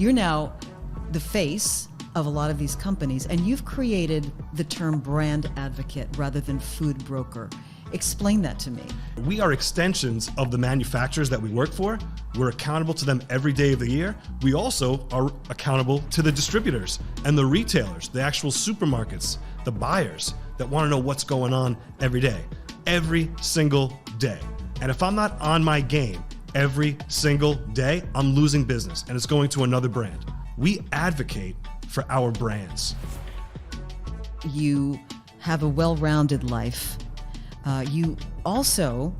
You're now the face of a lot of these companies, and you've created the term brand advocate rather than food broker. Explain that to me. We are extensions of the manufacturers that we work for. We're accountable to them every day of the year. We also are accountable to the distributors and the retailers, the actual supermarkets, the buyers that want to know what's going on every day, every single day. And if I'm not on my game every single day, I'm losing business and it's going to another brand. We advocate for our brands. You have a well-rounded life. You also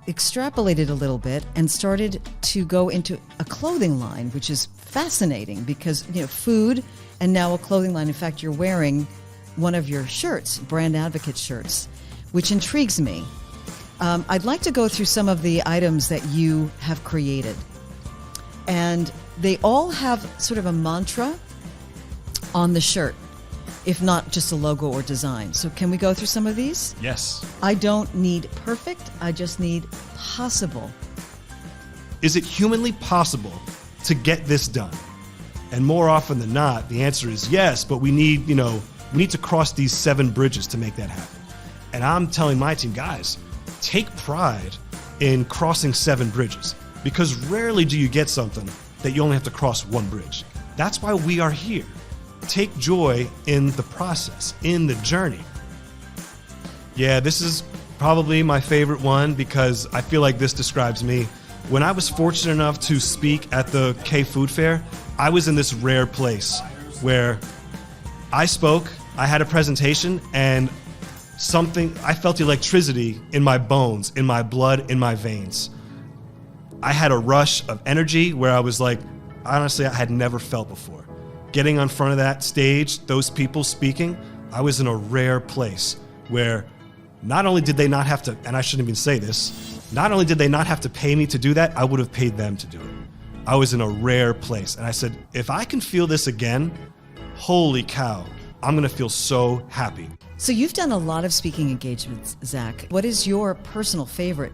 extrapolated a little bit and started to go into a clothing line, which is fascinating because, food and now a clothing line. In fact, you're wearing one of your shirts, brand advocate shirts, which intrigues me. I'd like to go through some of the items that you have created. And they all have sort of a mantra on the shirt, if not just a logo or design. So can we go through some of these? Yes. I don't need perfect, I just need possible. Is it humanly possible to get this done? And more often than not, the answer is yes, but we need to cross these 7 bridges to make that happen. And I'm telling my team, guys, take pride in crossing 7 bridges, because rarely do you get something that you only have to cross 1 bridge. That's why we are here. Take joy in the process, in the journey. Yeah, this is probably my favorite one because I feel like this describes me. When I was fortunate enough to speak at the K Food Fair, I was in this rare place where I spoke, I had a presentation, and I felt electricity in my bones, in my blood, in my veins. I had a rush of energy where I was like, honestly, I had never felt before. Getting on front of that stage, those people speaking, I was in a rare place where not only did they not have to, and I shouldn't even say this, not only did they not have to pay me to do that, I would have paid them to do it. I was in a rare place. And I said, if I can feel this again, holy cow, I'm gonna feel so happy. So you've done a lot of speaking engagements, Zak. What is your personal favorite?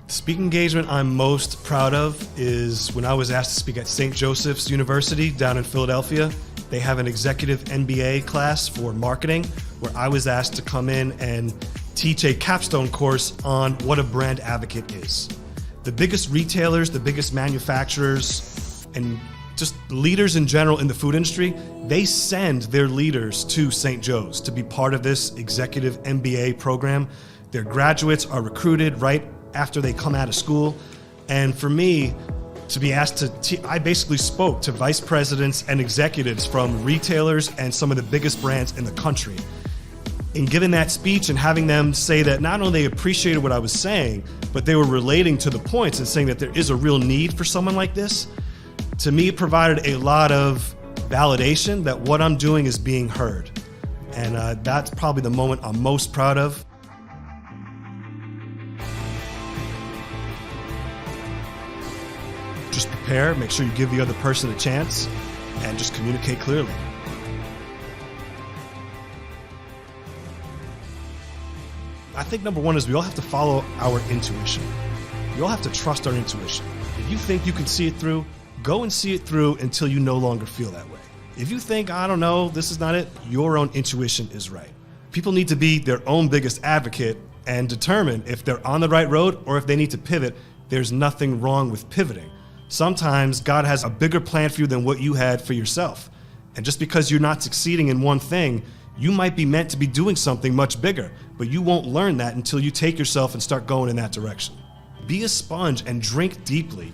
The speaking engagement I'm most proud of is when I was asked to speak at St. Joseph's University down in Philadelphia. They have an executive MBA class for marketing where I was asked to come in and teach a capstone course on what a brand advocate is. The biggest retailers, the biggest manufacturers, and just leaders in general in the food industry, they send their leaders to St. Joe's to be part of this executive MBA program. Their graduates are recruited right after they come out of school. And for me, to be asked to I basically spoke to vice presidents and executives from retailers and some of the biggest brands in the country. In giving that speech and having them say that not only they appreciated what I was saying, but they were relating to the points and saying that there is a real need for someone like this, to me it provided a lot of validation that what I'm doing is being heard. And that's probably the moment I'm most proud of. Just prepare, make sure you give the other person a chance, and just communicate clearly. I think number one is we all have to follow our intuition. We all have to trust our intuition. If you think you can see it through, go and see it through until you no longer feel that way. If you think, I don't know, this is not it, your own intuition is right. People need to be their own biggest advocate and determine if they're on the right road or if they need to pivot. There's nothing wrong with pivoting. Sometimes God has a bigger plan for you than what you had for yourself. And just because you're not succeeding in one thing, you might be meant to be doing something much bigger, but you won't learn that until you take yourself and start going in that direction. Be a sponge and drink deeply.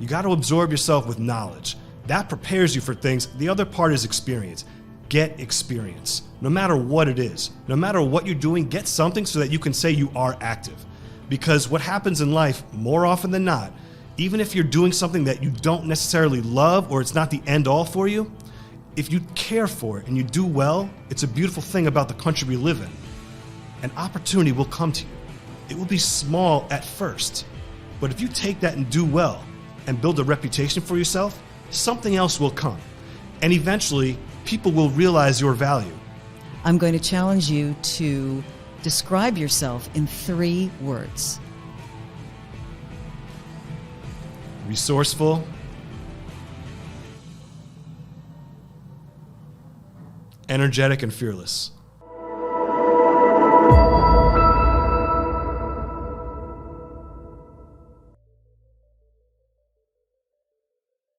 You got to absorb yourself with knowledge. That prepares you for things. The other part is experience. Get experience. No matter what it is, no matter what you're doing, get something so that you can say you are active. Because what happens in life, more often than not, even if you're doing something that you don't necessarily love or it's not the end all for you, if you care for it and you do well, it's a beautiful thing about the country we live in. An opportunity will come to you. It will be small at first, but if you take that and do well and build a reputation for yourself, something else will come. And eventually, people will realize your value. I'm going to challenge you to describe yourself in 3 words. Resourceful, energetic and fearless.